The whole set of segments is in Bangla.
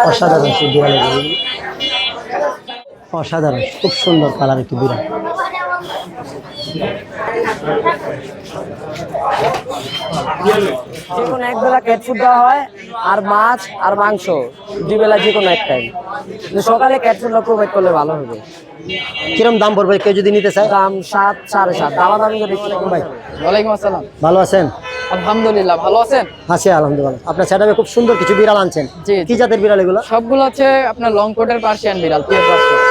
অসাধারণ সেই বিড়ালের, অসাধারণ, খুব সুন্দর কালার একটি বিড়াল। যে কোনো এক বেলা ক্যাট ফুড দেওয়া হয়, আর মাছ আর মাংস দুই বেলা যে কোনো এক টাইম। সকালে ক্যাট ফুডটা প্রোভাইড করলে ভালো হবে। কিরম দাম পড়বে কেউ যদি নিতে চায়? দাম 7, 7.5। দামা দামি করে একটু কম ভাই। ওয়ালাইকুম আসসালাম। ভালো আছেন? আলহামদুলিল্লাহ, ভালো আছেন? আছি আলহামদুলিল্লাহ। আপনার সেটাপে খুব সুন্দর কিছু বিড়াল আনছেন, জি। কি জাতের বিড়াল এগুলো? সবগুলো হচ্ছে আপনার লং কোটের পার্সিয়ান বিড়াল, পিওর পার্সিয়ান,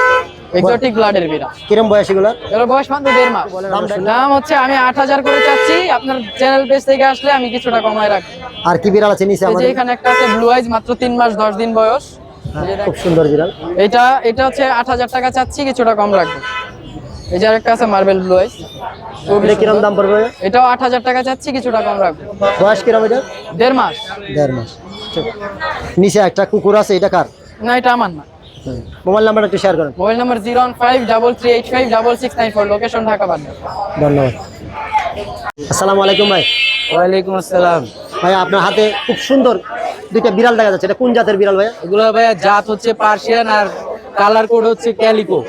এক্সোটিক ব্লাডের বিড়াল। কিরম বয়স এগুলো? এর বয়স মাত্র 1.5 মাস। দাম হচ্ছে আমি 8,000 করে চাচ্ছি, আপনার চ্যানেল পেজ থেকে আসলে আমি কিছুটা কমায় রাখবো। আর কি বিড়াল আছে নিচে এই যে আমাদের? এখানে একটা আছে ব্লু আইজ, মাত্র 3 মাস 10 দিন বয়স। খুব সুন্দর বিড়াল। এটা হচ্ছে 8,000 টাকা চাচ্ছি, কিছুটা কম রাখবো। এই যে আরেকটা আছে মার্বেল ব্লু আইজ, এটা কিরম দাম পড়বে? এটাও 8,000 টাকা চাচ্ছি, কিছুটা কম রাখবো। বয়স কিরম এটা? 1.5 মাস। 1.5 মাস। ঠিক। নিচে একটা কুকুর আছে, এটা কার? না, এটা আমার না। মোবাইল নাম্বারটা একটু শেয়ার করেন। Mobile number 01533856694, location Dhaka Badda. ধন্যবাদ। আসসালামু আলাইকুম ভাই। ওয়ালাইকুম আসসালাম। ভাই আপনার হাতে খুব সুন্দর দুইটা বিড়াল দেখা যাচ্ছে, এটা কোন জাতের বিড়াল ভাইয়া? এগুলো ভাইয়া জাত হচ্ছে পার্সিয়ান, আর কালার কোড হচ্ছে ক্যালিকো।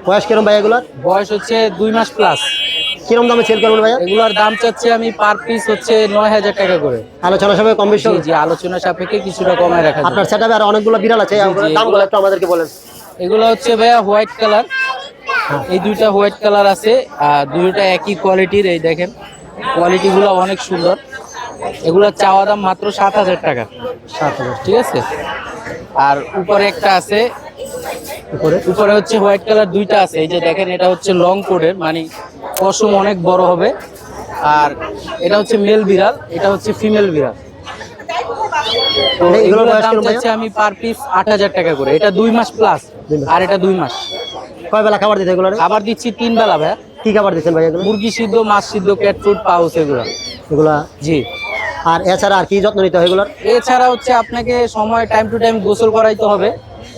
বয়স কিরম ভাই এগুলার? বয়স হচ্ছে 2 মাস প্লাস। কিরম দামে সেল করবেন ভাইয়া? এগুলোর দাম চাচ্ছি আমি পার পিস হচ্ছে 9,000 টাকা করে। আলোচনা সবাই কম বেশি হবে? জি, আলোচনা সাপেক্ষে কিছুটা কমায় রাখা যাবে। আপনার সেটাপে আর অনেকগুলো বিড়াল আছে, দামগুলো একটু আমাদেরকে বলেন। এগুলো হচ্ছে ভাইয়া হোয়াইট কালার, এই দুইটা হোয়াইট কালার আছে, আর দুইটা একই কোয়ালিটির। এই দেখেন কোয়ালিটিগুলো অনেক সুন্দর। এগুলো চাওয়া দাম মাত্র 7,000 টাকা। 7,000। ঠিক আছে। আর উপরে একটা আছে, উপরে উপরে হচ্ছে হোয়াইট কালার দুইটা আছে। এই যে দেখেন, এটা হচ্ছে লং কোডের, মানে পশম অনেক বড় হবে। আর এটা হচ্ছে মেল বিড়াল, এটা হচ্ছে ফিমেল বিড়াল। তো এগুলোর দাম চাচ্ছি আমি পার পিস 8,000 টাকা করে। এটা 2 মাস প্লাস, আর এটা 2 মাস। কয় বেলা খাবার দিতে এগুলো? খাবার দিচ্ছি 3 বেলা ভাইয়া। কি খাবার দিচ্ছেন ভাই এগুলো? মুরগি সিদ্ধ, মাছ সিদ্ধ, ক্যাট ফুড, পাউস এগুলো। এগুলা জি। আর এছাড়া আর কি যত্ন নিতে হয় এগুলোর? এছাড়া হচ্ছে আপনাকে সময় টাইম টু টাইম গোসল করাইতে হবে,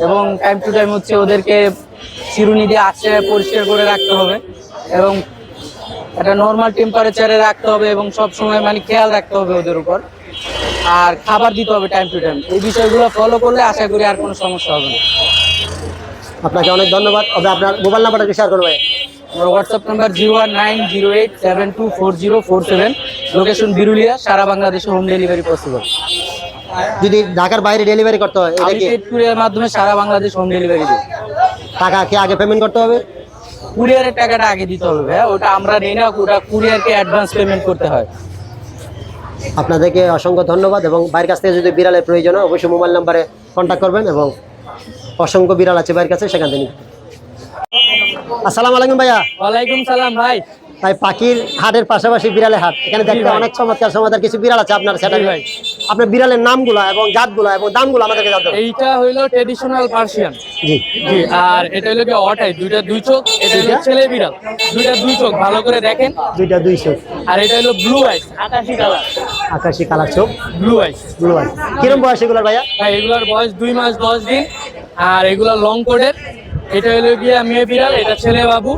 এবং টাইম টু টাইম হচ্ছে ওদেরকে চিরুনি দিয়ে আঁচড়ে পরিষ্কার করে রাখতে হবে, এবং একটা নর্মাল টেম্পারেচারে রাখতে হবে, এবং সব সময় মানে খেয়াল রাখতে হবে ওদের উপর। আর খাবার দিতে হবে টাইম টু টাইম। এই বিষয়গুলো ফলো করলে আশা করি আর কোনো সমস্যা হবে না। আপনাকে অনেক ধন্যবাদ। তবে আপনার মোবাইল নাম্বারটা একটু শেয়ার করুন ভাই। আমার হোয়াটসঅ্যাপ নাম্বার 01908724047, লোকেশন বিরুলিয়া, সারা বাংলাদেশে হোম ডেলিভারি পসিবল। যদি ঢাকার বাইরে ডেলিভারি করতে হয় এটা আমি কি পেড কুরিয়ার মাধ্যমে সারা বাংলাদেশ হোম ডেলিভারি দিই। টাকা কি আগে পেমেন্ট করতে হবে? কুরিয়ারের টাকাটা আগে দিতে হবে ভাইয়া, ওটা আমরা নেই না, ওটা কুরিয়ারকে অ্যাডভান্স পেমেন্ট করতে হয়। আপনাদেরকে অসংখ্য ধন্যবাদ। এবং ভাইয়ের কাছ থেকে যদি বিড়ালের প্রয়োজন হয় অবশ্যই মোবাইল নাম্বারে কন্ট্যাক্ট করবেন, এবং অসংখ্য বিড়াল আছে ভাইয়ের কাছে, সেখান থেকে। আসসালামু আলাইকুম ভাইয়া। ওয়ালাইকুম সালাম ভাই। ভাই পাখির হাটের পাশাপাশি বিড়ালের হাট, এখানে দেখতে অনেক চমৎকার চমৎকার কিছু বিড়াল আছে আপনার সেটাপে। ভাই, আপনার বিড়ালের নামগুলা এবং জাতগুলা এবং দামগুলো আমাদেরকে জানতে হবে। এইটা হইলো ট্রেডিশনাল পার্সিয়ান। জি জি। আর এটা হইলো কি অটাই, দুইটা 2 চোখ। এটা হলো ছেলে বিড়াল, দুইটা 2 চোখ, ভালো করে দেখেন। দুইটা 200। আর এটা হলো ব্লু আইস, আকাশী কালার। আকাশি কালার চোখ, ব্লু আইস। Blue eye. কিরম বয়স এগুলার ভাইয়া? ভাই এগুলার বয়স 2 মাস 10 দিন। আর এগুলা লং কোডের। এটা হলো গিয়া মেয়ে বিড়াল, এটা ছেলে বাবু।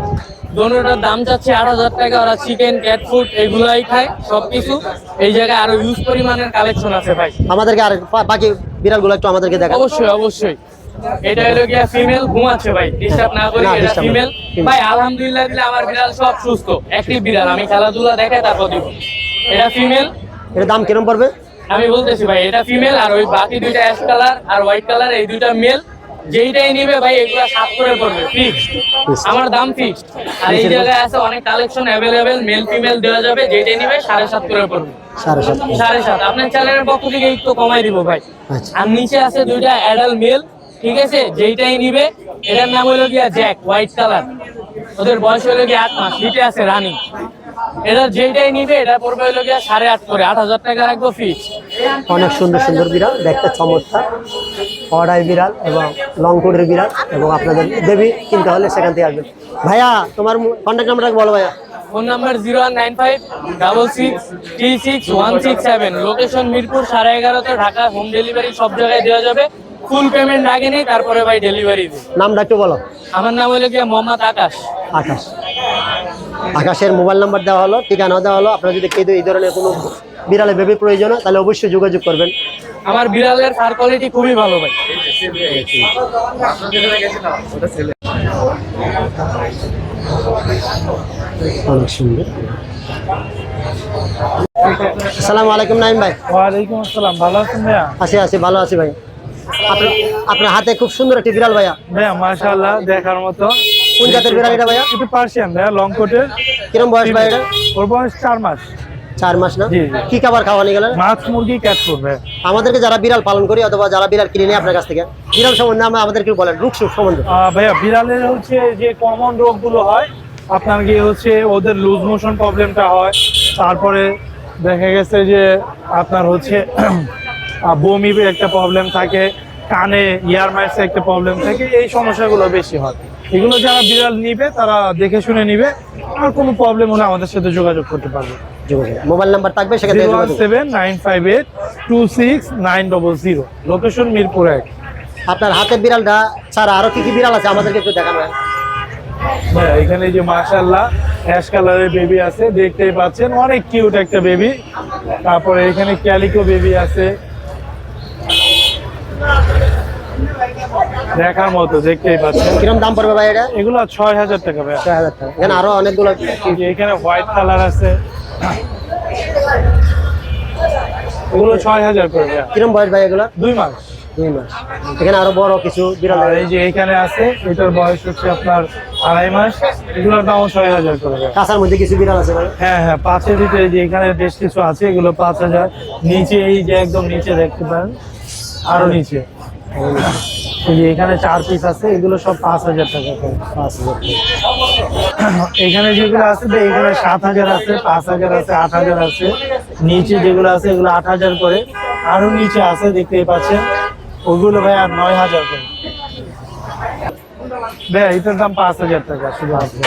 দোনোটার দাম চাচ্ছে 8,000 টাকা। ওরা চিকেন, ক্যাট ফুড এগুলাই খায় সবকিছু। এই জায়গায় আরো ইউজ পরিমাণের কালেকশন আছে ভাই। আমাদেরকে আর বাকি বিড়ালগুলো একটু আমাদেরকে দেখান। অবশ্যই অবশ্যই। এটা হলো গিয়া ফিমেল, ঘুমাচ্ছে ভাই, ডিস্টার্ব না করি। এটা disturb না। ফিমেল ভাই, আলহামদুলিল্লাহ দিলে আমার বিড়াল সব সুস্থ, অ্যাক্টিভ বিড়াল। আমি খেলাধুলা দেখাই তারপর দিব। এটা ফিমেল। এর দাম কিরম পড়বে? আমি বলতেছি ভাই, এটা ফিমেল, আর ওই বাকি দুইটা অ্যাশ কালার আর হোয়াইট কালার, এই দুইটা মেল। যেইটাই নিবে ভাই এগুলা 7 করে পড়বে, ফিক্সড। আমার দাম ফিক্সড। আর এই জায়গায় আছে অনেক কালেকশন অ্যাভেলেবেল, মেল ফিমেল দেওয়া যাবে। যেইটাই নিবে 7.5 করে পড়বে। 7.5। 7.5। আপনার চ্যানেলের পক্ষ থেকে একটু কমাই দিব ভাই। আচ্ছা। আর নিচে আছে দুইটা অ্যাডাল্ট মেল, ঠিক আছে। যেইটাই নিবে, এটার নাম হলো গিয়া জ্যাক, হোয়াইট কালার। ওদের বয়স হলো গিয়া 8 মাস, হিটে আছে রানিং। এটা যেইটাই নিবে এটা পড়বে হলো গিয়া 8.5 করে, 8,000 টাকা রাখবো ফিক্স। অনেক সুন্দর সুন্দর বিড়াল, দেখতে চমৎকার। অর্ডার বিড়াল এবং লং কোডের বিড়াল, এবং আপনাদের দেবী কিনতে হলে সেখান থেকে আসবেন। ভাইয়া তোমার কন্ট্যাক্ট নাম্বারটা বলো ভাইয়া। Phone number 01956636167, location Mirpur 11:30 Dhaka. Home delivery সব জায়গায় দেওয়া যাবে। ফুল পেমেন্ট আগে নেই, তারপরে ভাই ডেলিভারি দিই। নামটা একটু বলো। আমার নাম হলো গিয়া মোহাম্মদ আকাশ। আকাশ। আকাশের মোবাইল নাম্বার দেওয়া হলো, ঠিকানা দেওয়া হলো। আপনারা যদি কেউ এই ধরনের কোনো বিড়ালে বেবি প্রয়োজন হয় তাহলে অবশ্যই যোগাযোগ করবেন। আমার বিড়ালের ফার কোয়ালিটি খুবই ভালো ভাই। অনেক সুন্দর। আসসালামু আলাইকুম নাইম ভাই। ওয়ালাইকুম আসসালাম, ভালো আছেন ভাইয়া? আছি ভালো আছি ভাই। আপনার হাতে খুব সুন্দর একটি বিড়াল ভাইয়া। ভাইয়া মাশাআল্লাহ, দেখার মতো। কোন জাতের বিড়াল এটা ভাইয়া? এটা পার্সিয়ান ভাইয়া, লং কোটের। কিরম বয়স ভাই এটা? ওর বয়স 4 মাস। 4 মাস না? জি, জি। কি খাবার খাওয়ানি গেলেন? মাছ, মুরগি, ক্যাট ফুড ভাইয়া। আমাদেরকে যারা বিড়াল পালন করি অথবা যারা বিড়াল কিনে নিই আপনার কাছ থেকে, বিড়াল সম্বন্ধে আমাদেরকে বলেন, রোগ সুখ সম্বন্ধে। ভাইয়া বিড়ালের হচ্ছে যে কমন রোগগুলো হয়, আপনার কি হচ্ছে ওদের লুজ মোশন প্রবলেমটা হয়, তারপরে দেখা গেছে যে আপনার হচ্ছে বমি একটা প্রবলেম থাকে, কানে ইয়ার মাইসে একটা প্রবলেম থাকে, এই সমস্যাগুলো বেশি হয়। এগুলো যারা বিড়াল নিবে তারা দেখে শুনে নিবে, আর কোনো প্রবলেম হলে আমাদের সাথে যোগাযোগ করতে পারবে। মোবাইল নাম্বার থাকবে, সেখানে 017-958-26900, লোকেশন মিরপুর 1। আপনার হাতের বিড়ালটা ছাড়া আরো কি কি বিড়াল আছে আমাদেরকে একটু দেখাবেন? হ্যাঁ, এখানে যে মাশাআল্লাহ অ্যাশ কালারের বেবি আছে, দেখতেই পাচ্ছেন, অনেক কিউট একটা বেবি। তারপরে এখানে ক্যালিকো বেবি আছে, দেখার মতো, দেখতেই পাচ্ছেন। কিরম দাম পড়বে ভাই এটা? এগুলো 6000 টাকা ভাইয়া। 6000 টাকা। এখানে আরো অনেকগুলো। এখানে হোয়াইট কালার আছে, এগুলো 6000 করে ভাইয়া। কিরম বয়স ভাই এগুলো? 2 মাস। 2 মাস। এখানে আরো বড় কিছু বিড়াল। আর এই যে এখানে আছে, এটার বয়স হচ্ছে আপনার 2.5 মাস। এগুলোর দাম 6000 করে ভাইয়া। কাঁচার মধ্যে কিছু বিড়াল আছে ভাই? হ্যাঁ, 5-এর ভিতরে যে এখানে বেশ কিছু আছে, এগুলো 5000। নিচে এই যে একদম নিচে দেখতে পারেন, আরো নিচে এই যে এখানে 4 পিস আছে, এগুলো সব 5000 টাকা করে। 5000। এখানে যেগুলো আছে এখানে 7000 আছে, 5000 আছে, 8000 আছে। নিচে যেগুলো আছে এগুলো 8000 করে। আরো নিচে আছে, দেখতেই পাচ্ছেন, ওগুলো ভাই আর 9000 করে। ভাই এটার দাম 5000 টাকা শুধু আছে।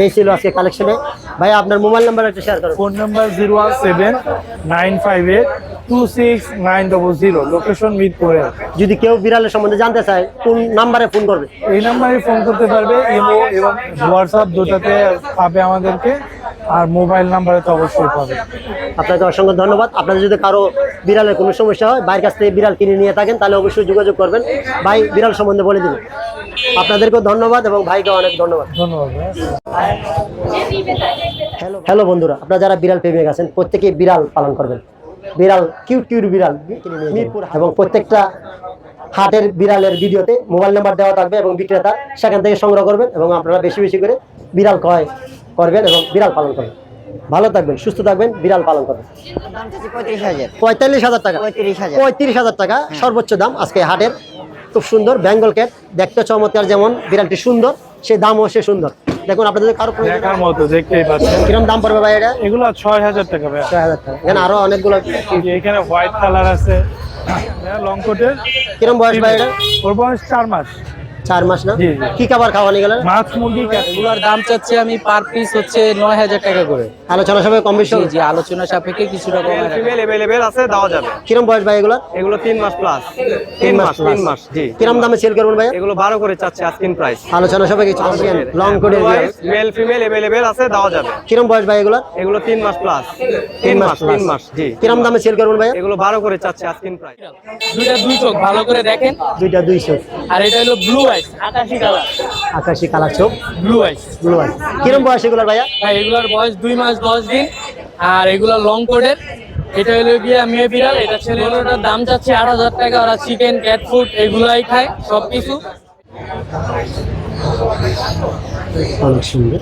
এই ছিল আজকে কালেকশনে। ভাই আপনার মোবাইল নাম্বার একটু শেয়ার করুন। Phone number 017-958-26900, location Mirpur 1। যদি কেউ বিড়ালের সম্বন্ধে জানতে চায় কোন নাম্বারে ফোন করবে? এই নাম্বারে ফোন করতে পারবে, ইমো এবং হোয়াটসঅ্যাপ দুটাতে পাবে আমাদেরকে, আর মোবাইল নাম্বারে তো অবশ্যই পাবে। আপনাকে অসংখ্য ধন্যবাদ। আপনাদের যদি কারো বিড়ালের কোনো সমস্যা হয়, বাইরের কাছ থেকে বিড়াল কিনে নিয়ে থাকেন, তাহলে অবশ্যই যোগাযোগ করবেন, ভাই বিড়াল সম্বন্ধে বলে দিবেন। আপনাদেরকেও ধন্যবাদ এবং ভাইকে অনেক ধন্যবাদ। ধন্যবাদ। হ্যালো বন্ধুরা, আপনারা যারা বিড়াল প্রেমিক আছেন প্রত্যেকেই বিড়াল পালন করবেন। বিড়াল কিউট বিড়াল মিরপুর, এবং প্রত্যেকটা হাটের বিড়ালের ভিডিওতে মোবাইল নাম্বার দেওয়া থাকবে এবং বিক্রেতা সেখান থেকে সংগ্রহ করবেন, এবং আপনারা বেশি বেশি করে বিড়াল ক্রয় করবেন এবং বিড়াল পালন করবেন। ভালো থাকবেন, সুস্থ থাকবেন, বিড়াল পালন করবেন। 45,000 টাকা। 35,000 টাকা সর্বোচ্চ দাম আজকে হাটের। খুব সুন্দর বেঙ্গল ক্যাট, দেখতে চমৎকার, যেমন বিড়ালটি সুন্দর সে দামও সে সুন্দর। দেখুন আপনাদের কারো দেখার মতো, দেখতেই পাচ্ছেন। কিরম দাম পড়বে ভাই এটা? এগুলো 6000 টাকা ভাই। 6000 টাকা। এখানে আরো অনেকগুলো। এখানে হোয়াইট কালার আছে, লং কোটের। কিরম বয়স ভাই এটা? ওর বয়স 4 মাস। 4 মাস না? জি, জি। কি খাবার খাওয়ানি গেলেন? মাছ, মুরগি, ক্যাট। এগুলোর দাম চাচ্ছি আমি পার পিস হচ্ছে 9000 টাকা করে। আলোচনা সবাই কম বেশি? জি জি, আলোচনা সাপেক্ষে কিছুটা কমে রাখা। ফিমেল अवेलेबल আছে, দেওয়া যাবে। কিরম বয়স ভাই এগুলো? এগুলো 3 মাস প্লাস। 3 মাস। 3 মাস, জি। কিরম দামে সেল করবেন ভাই? এগুলো 12 করে চাচ্ছে আজকিন প্রাইস। আলোচনা সবাই কিছু লং কোডের মেল ফিমেল अवेलेबल আছে, দেওয়া যাবে। কিরম বয়স ভাই এগুলো? এগুলো 3 মাস প্লাস। 3 3 মাস, জি। কিরম দামে সেল করবেন ভাই? এগুলো 12 করে চাচ্ছে আজকিন প্রাইস। দুইটা দুই চোখ ভালো করে দেখেন। দুইটা 200। আর এটা হলো ব্লু আইস, আকাশি কালার। আকাশি কালার চোখ, ব্লু আইস ব্লু আই। কিরম বয়স এগুলো ভাইয়া? ভাই এগুলোর বয়স 2 মাস 10 দিন। আর এগুলো লং কোডের। এটা হলো গিয়া মেয়ে বিড়াল, এটা ছেলে। এগুলোটার দাম চাচ্ছে 8000 টাকা। ওরা চিকেন, ক্যাট ফুড এগুলাই খায় সবকিছু। অনেক সুন্দর।